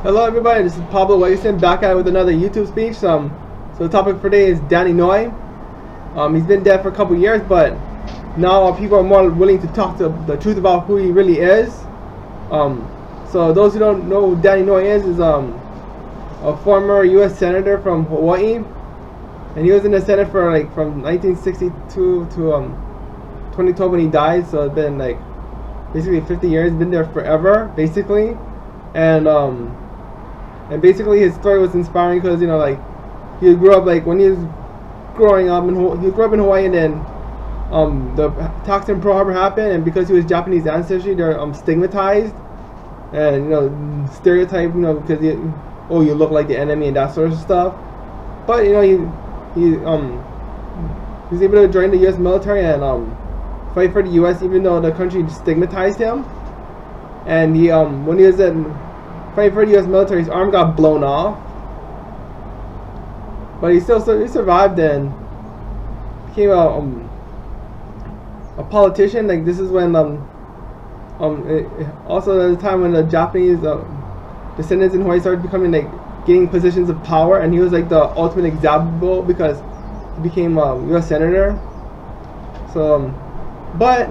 Hello everybody, this is Pablo Wilson back at it with another YouTube speech. So the topic for today is Dan Inouye. He's been dead for a couple years, but now people are more willing to talk to the truth about who he really is. So those who don't know who Dan Inouye is a former U.S. Senator from Hawaii, and he was in the Senate for from 1962 to 2012 when he died. So it's been basically 50 years. Been there forever, basically, and basically his story was inspiring because he grew up when he was growing up he grew up in Hawaii, and then the attacks in Pearl Harbor happened, and because he was Japanese ancestry, they're stigmatized and stereotyped because you look like the enemy and that sort of stuff. But he was able to join the U.S. military and fight for the U.S. even though the country stigmatized him. And he when he was fighting for the U.S. military, his arm got blown off, but he survived and became a politician. This is when also at the time when the Japanese descendants in Hawaii started becoming getting positions of power, and he was the ultimate example because he became a U.S. senator. So but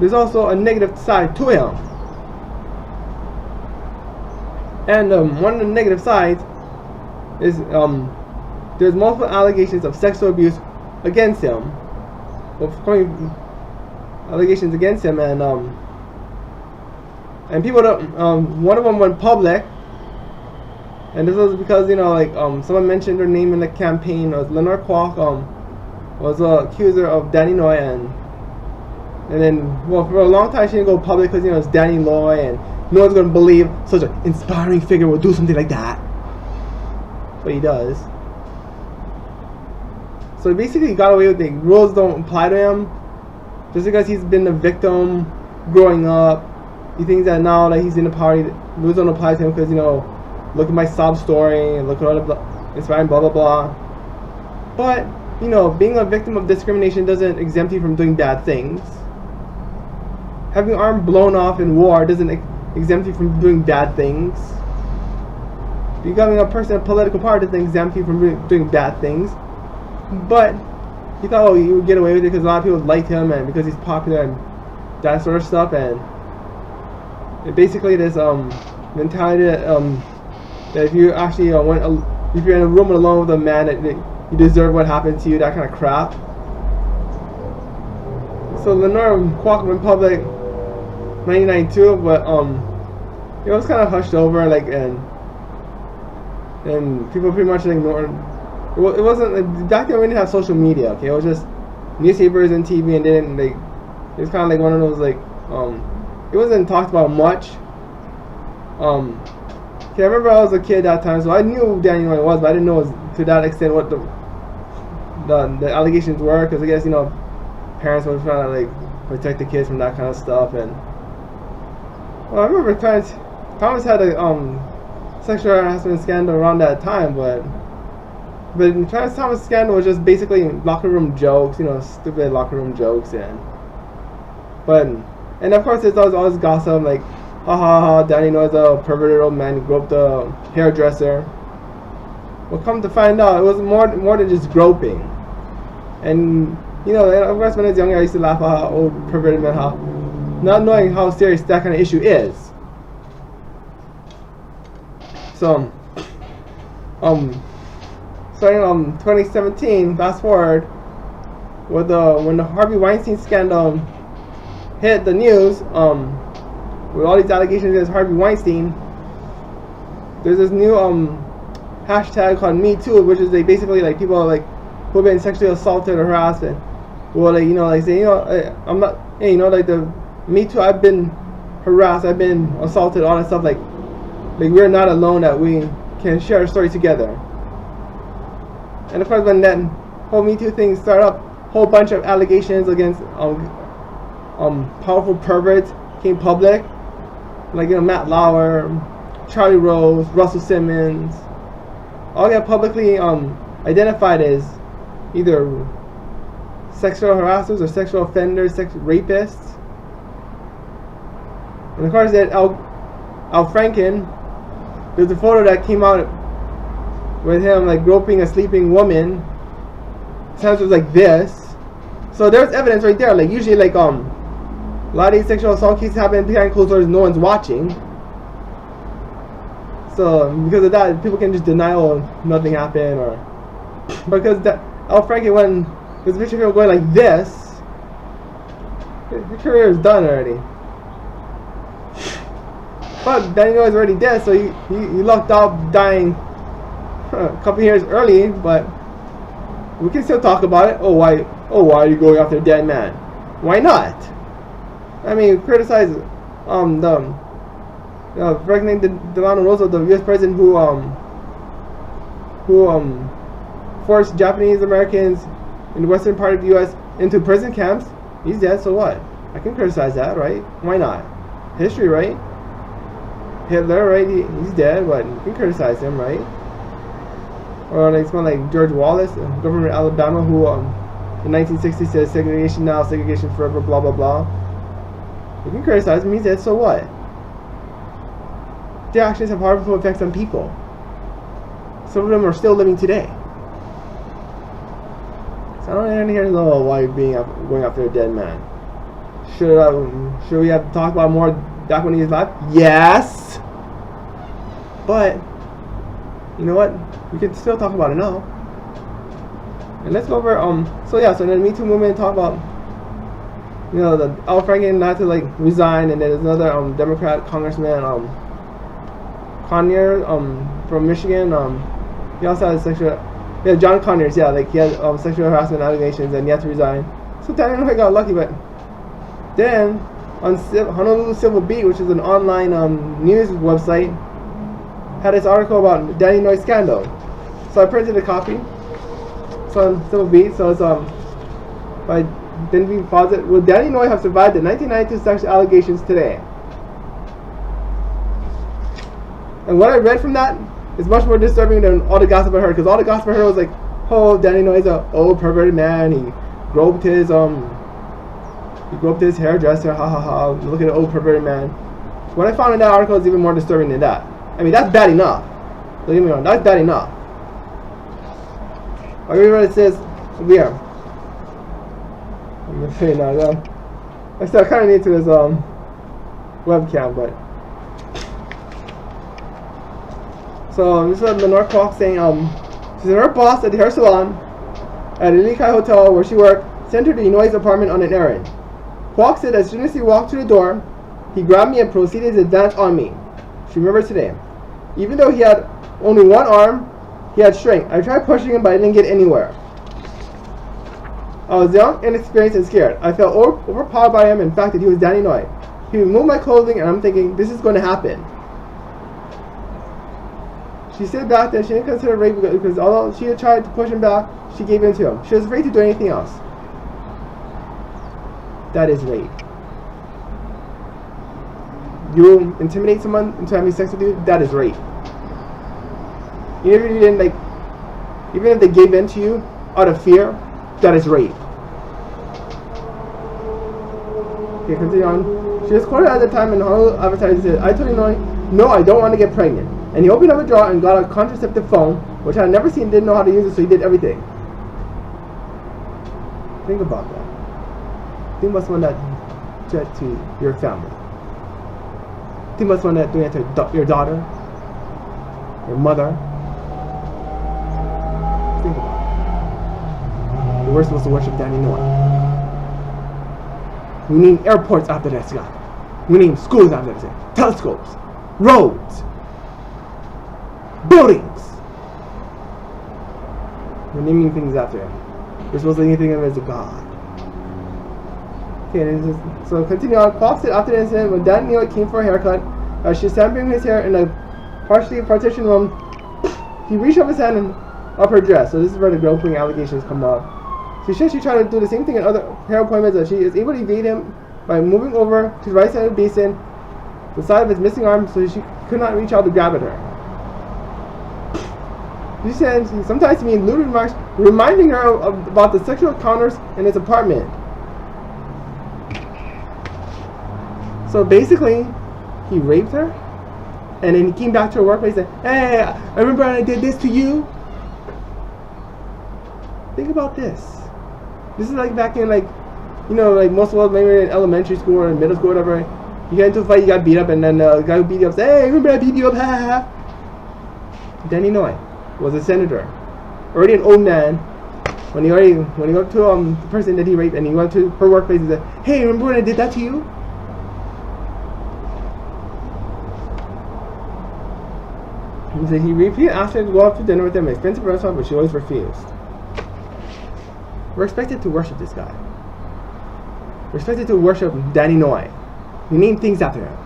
there's also a negative side to him. And one of the negative sides is there's multiple allegations of sexual abuse against him. Allegations against him, and people don't. One of them went public, and this was because someone mentioned her name in the campaign. It was Lenore Kwock, was an accuser of Dan Inouye, and then for a long time she didn't go public because it's Dan Inouye and no one's going to believe such an inspiring figure will do something like that. But he does. So basically he got away with it. Rules don't apply to him. Just because he's been a victim growing up, he thinks that now that he's in the power, rules don't apply to him because, look at my sob story and look at all the inspiring blah blah blah. But, being a victim of discrimination doesn't exempt you from doing bad things. Having your arm blown off in war doesn't exempt you from doing bad things. Becoming a person of political power doesn't exempt you from doing bad things. But he thought, he would get away with it because a lot of people liked him and because he's popular and that sort of stuff. And basically this mentality that if you actually if you're in a room alone with a man, that you deserve what happened to you, that kind of crap. So Lenore Kwock went public 1992, but it was kind of hushed over, and people pretty much ignored. It wasn't back then we didn't have social media. Okay, it was just newspapers and TV, and then it was kind of one of those it wasn't talked about much. Okay, I remember I was a kid at that time, so I knew who Dan Inouye was, but I didn't know to that extent what the allegations were, because I guess parents were trying to protect the kids from that kind of stuff. And well, I remember Clarence Thomas had a sexual harassment scandal around that time, but the Clarence Thomas scandal was just basically locker room jokes, stupid locker room jokes, and of course there's all this gossip ha ha ha, Dan Inouye's a perverted old man who groped a hairdresser. Well, come to find out, it was more than just groping. And of course when I was younger I used to laugh at how old perverted men, not knowing how serious that kind of issue is. So, starting 2017, fast forward, when the Harvey Weinstein scandal hit the news, with all these allegations against Harvey Weinstein, there's this new hashtag called metoo, which is basically people who have been sexually assaulted or harassed, and say I'm not, hey, the me too, I've been harassed, I've been assaulted, all that stuff, we're not alone, that we can share a story together. And of course when that whole Me Too thing started up, a whole bunch of allegations against powerful perverts came public, Matt Lauer, Charlie Rose, Russell Simmons, all get publicly identified as either sexual harassers or sexual offenders, rapists. And of course that Al Franken, there's a photo that came out with him like groping a sleeping woman. His hands was like this. So there's evidence right there. Like usually like a lot of these sexual assault cases happen behind closed doors, no one's watching. So because of that, people can just deny, oh, nothing happened, or because that Al Franken, when there's a picture of him going like this, his career is done already. But Dan Inouye is already dead, so he lucked out dying a couple years early. But we can still talk about it. Oh, why are you going after a dead man? Why not? I mean, criticize Franklin Delano Roosevelt, the U.S. president who forced Japanese Americans in the western part of the U.S. into prison camps. He's dead, so what? I can criticize that, right? Why not? History, right? Hitler, right? He's dead, but you can criticize him, right? Or like someone like George Wallace, governor of Alabama, who in 1960 says segregation now, segregation forever, blah blah blah. You can criticize him, he's dead, so what? Their actions have harmful effects on people. Some of them are still living today. So I don't want to hear, oh, why are you going after a dead man? Should we have talked about more back when he was alive? Yes! But, you know what? We can still talk about it now. And let's go over, so then the Me Too movement talk about, you know, the Al Franken had to like resign, and then there's another Democrat Congressman, Conyers, from Michigan, he also had sexual, John Conyers, like he had sexual harassment allegations, and he had to resign. So Dan Inouye got lucky, but then on Honolulu Civil Beat, which is an online news website, had this article about Dan Inouye scandal. So I printed a copy. It's on Civil Beat, so it's by Denby Fawcett. Will Dan Inouye have survived the 1992 sexual allegations today? And what I read from that is much more disturbing than all the gossip I heard, because all the gossip I heard was like, oh, Dan Inouye's an old perverted man, he groped his hairdresser, ha ha ha, look at the old perverted man. What I found in that article is even more disturbing than that. I mean, that's bad enough. Don't get me wrong, that's bad enough. I read what it says here. I'm gonna say now, I still kind of need to this webcam, but so this is Lenore Kwock saying she said her boss at the hair salon at the Likai Hotel where she worked sent her to Inouye's apartment on an errand. Kwock said as soon as he walked through the door, he grabbed me and proceeded to advance on me. She remembers today. Even though he had only one arm, he had strength. I tried pushing him, but I didn't get anywhere. I was young, inexperienced, and scared. I felt overpowered by him and the fact that he was Dan Inouye. He removed my clothing, and I'm thinking, this is going to happen. She said back then she didn't consider rape because although she had tried to push him back, she gave in to him. She was afraid to do anything else. That is rape. You intimidate someone into having sex with you, that is rape. Even if you didn't even if they gave in to you out of fear, that is rape. Okay, continue on. She was quoted at the time in Honolulu advertising said, I told Inouye, no, I don't want to get pregnant. And he opened up a drawer and got a contraceptive phone, which I had never seen, didn't know how to use it, so he did everything. Think about that. Think about someone that did that to your family. Think about someone that doing it to your daughter, your mother. Think about it. We're supposed to worship Dan Inouye. We need airports after that guy. We need schools after that guy. Telescopes, roads, buildings. We're naming things after him. We're supposed to name him as a god. Okay, so continue on. Kwock said after the incident, when Dan Inouye came for a haircut, she was stamping his hair in a partially partitioned room. He reached up his hand and up her dress. So this is where the groping allegations come up. She said she tried to do the same thing in other hair appointments, that she is able to evade him by moving over to the right side of the basin, the side of his missing arm, so she could not reach out to grab at her. She said sometimes he made lewd remarks reminding her about the sexual encounters in his apartment. So basically, he raped her And then he came back to her workplace and said, hey, I remember when I did this to you. Think about this. This is like back in like, you know, like most of us maybe in elementary school or in middle school or whatever. You get into a fight, you got beat up, and then the guy who beat you up says, hey, remember I beat you up, ha ha ha. Dan Inouye was a senator, already an old man, when he went to the person that he raped, and he went to her workplace and said, hey, remember when I did that to you? He said he repeatedly asked her to go out to dinner with him at an expensive restaurant, but she always refused. We're expected to worship this guy. We're expected to worship Dan Inouye. We name things after him.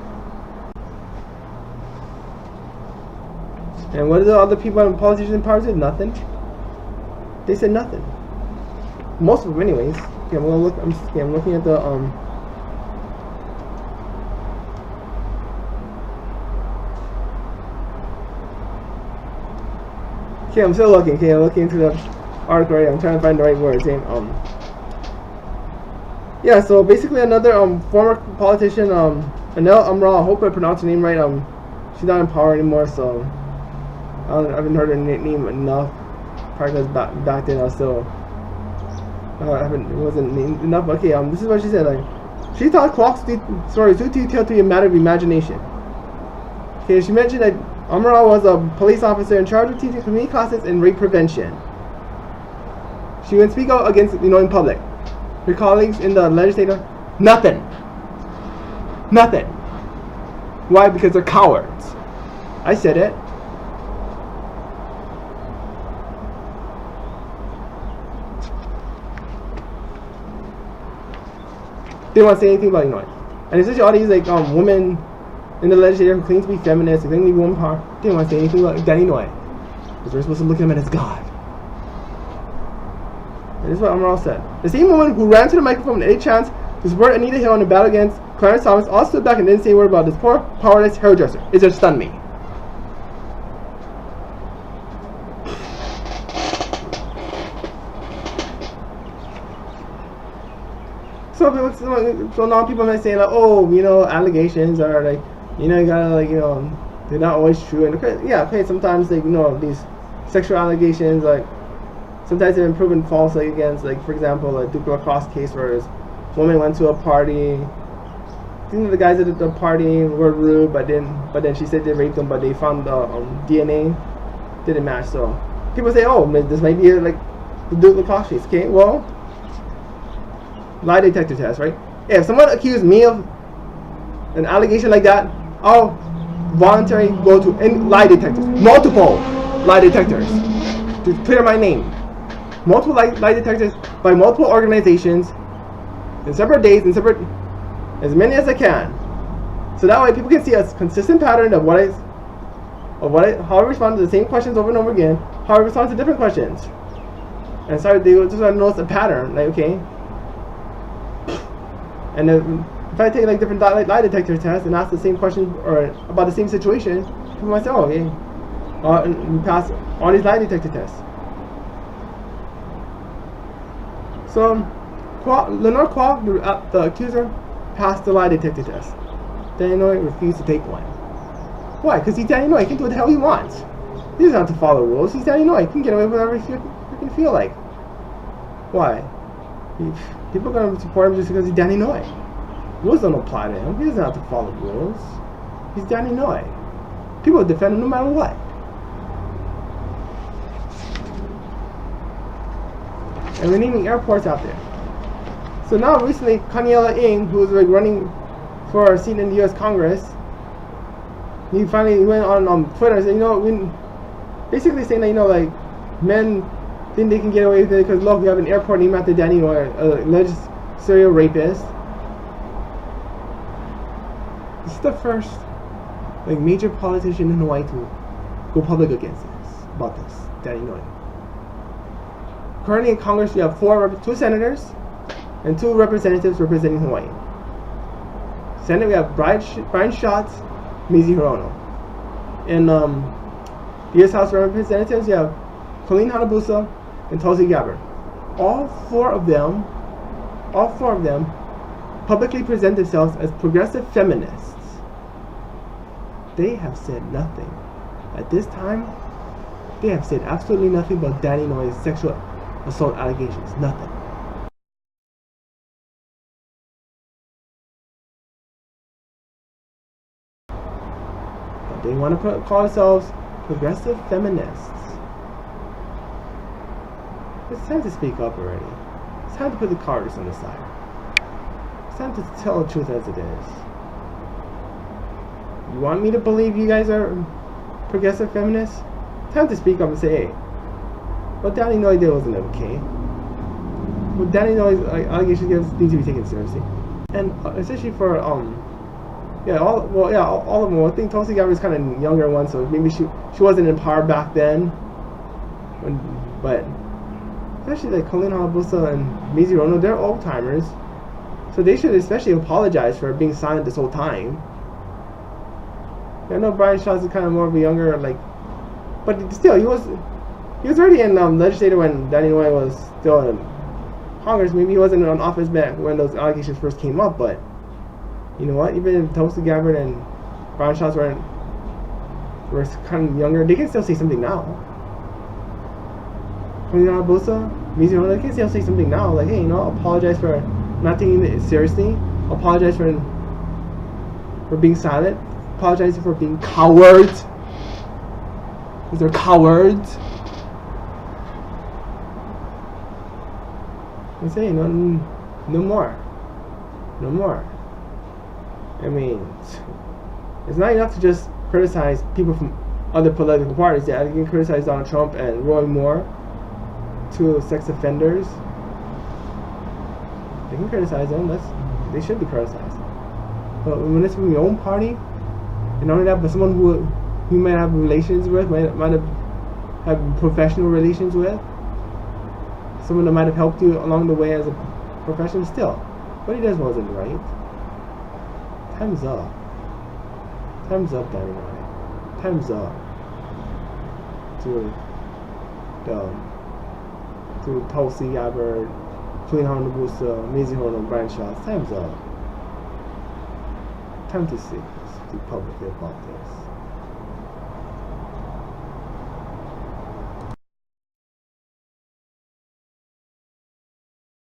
And what do the other people and politicians in power say? Nothing. They said nothing. Most of them, anyways. Okay, I'm looking at the Okay, I'm still looking. Okay, I'm looking into the article right. I'm trying to find the right word. Saying yeah. So basically, another former politician, Kaniela Ing, I hope I pronounced her name right. She's not in power anymore, so I haven't heard her name enough. Probably because back then I was still it wasn't enough. Okay, this is what she said. Like, she thought Kwock's story was too detailed to be a matter of imagination. Okay, she mentioned that Amaral was a police officer in charge of teaching community classes in rape prevention. She would speak out against in public. Her colleagues in the legislature, nothing. Nothing. Why? Because they're cowards. I said it. They don't want to say anything about Inouye. And especially all these like women in the legislature who claim to be feminists, who claim to be woman power, they don't want to say anything about Dan Inouye. Because we're supposed to look at him as God. And this is what Amaral said. The same woman who ran to the microphone at a chance to support Anita Hill in the battle against Clarence Thomas also stood back and didn't say a word about this poor, powerless hairdresser. It just stunned me. So now people might say like, oh, you know, allegations are like, you know, you gotta like, you know, they're not always true. And okay, yeah, okay, sometimes like, you know, these sexual allegations like sometimes they've been proven false, like against like, for example, like the lacrosse case where this woman went to a party. I think the guys at the party were rude, but then she said they raped them, but they found the DNA didn't match. So people say, oh, this might be like the Duke lacrosse case. Okay, well, lie detector test, right? If someone accused me of an allegation like that, I'll voluntarily go to lie detectors, multiple lie detectors, to clear my name. Multiple lie detectors by multiple organizations, in separate days, in separate, as many as I can, so that way people can see a consistent pattern of how I respond to the same questions over and over again, how I respond to different questions, and so they just want to notice a pattern, like okay. And if I take like different lie detector tests and ask the same question or about the same situation, people might say, oh, okay, and we pass all these lie detector tests. So, Lenore Kwock, the accuser, passed the lie detector test. Dan Inouye refused to take one. Why? Because he's Dan Inouye. He can do what the hell he wants. He doesn't have to follow rules. He's Dan Inouye. He can get away with whatever he freaking feel like. Why? People are going to support him just because he's Dan Inouye. Rules don't apply to him. He doesn't have to follow rules. He's Dan Inouye. People will defend him no matter what. And we're naming airports out there. So now recently, Kaniela Ing, who was like running for a seat in the U.S. Congress, he finally went on Twitter and said, you know, basically saying that, you know, like, men think they can get away with it because look, we have an airport named after Dan Inouye, a alleged serial rapist. This is the first like major politician in Hawaii to go public against about this, Dan Inouye. Currently in Congress, we have two senators and 2 representatives representing Hawaii. Senate, we have Brian Schatz, Mizi Hirono. In the U.S. House of Representatives, you have Colleen Hanabusa and Tulsi Gabbard. All four of them publicly present themselves as progressive feminists. they have said nothing. At this time, they have said absolutely nothing about Dan Inouye's sexual assault allegations. Nothing. But they want to call themselves progressive feminists. It's time to speak up already. It's time to put the cards on the side. It's time to tell the truth as it is. You want me to believe you guys are progressive feminists? Time to speak up and say, hey, what Dan Inouye did wasn't okay. What Dan Inouye's allegations need to be taken seriously. And especially for all of them. I think Tulsi Gabbard is kind of younger one, so maybe she wasn't in power back then. But especially like Colleen Halabusa and Mazie Rono, they're old timers, so they should especially apologize for being silent this whole time. I know Brian Shaws is kind of more of a younger, but still he was already in legislature when Dan Inouye was still in Congress. Maybe he wasn't in office back when those allegations first came up, but you know what? Even if Tulsi Gabbard and Brian Shaws were kind of younger, they can still say something now. Colleen Halabusa, Mazie Rono, they can still say something now, like, hey, apologize for not taking it seriously. Apologize for being silent. Apologize for being cowards. Because they're cowards. I say no more. No more. I mean, it's not enough to just criticize people from other political parties. Yeah, you can criticize Donald Trump and Roy Moore, two sex offenders. They can criticize them. They should be criticized. But when it's from your own party, and not only that, but someone who you might have relations with, might have professional relations with, someone that might have helped you along the way as a professional, still, what he does wasn't right. Time's up. Time's up, Dan Inouye. Time's up. To Tulsi Gabbard, Colleen Halabusa, Mazie Rono, Brian Shaw. Time's up. Time to speak publicly about this.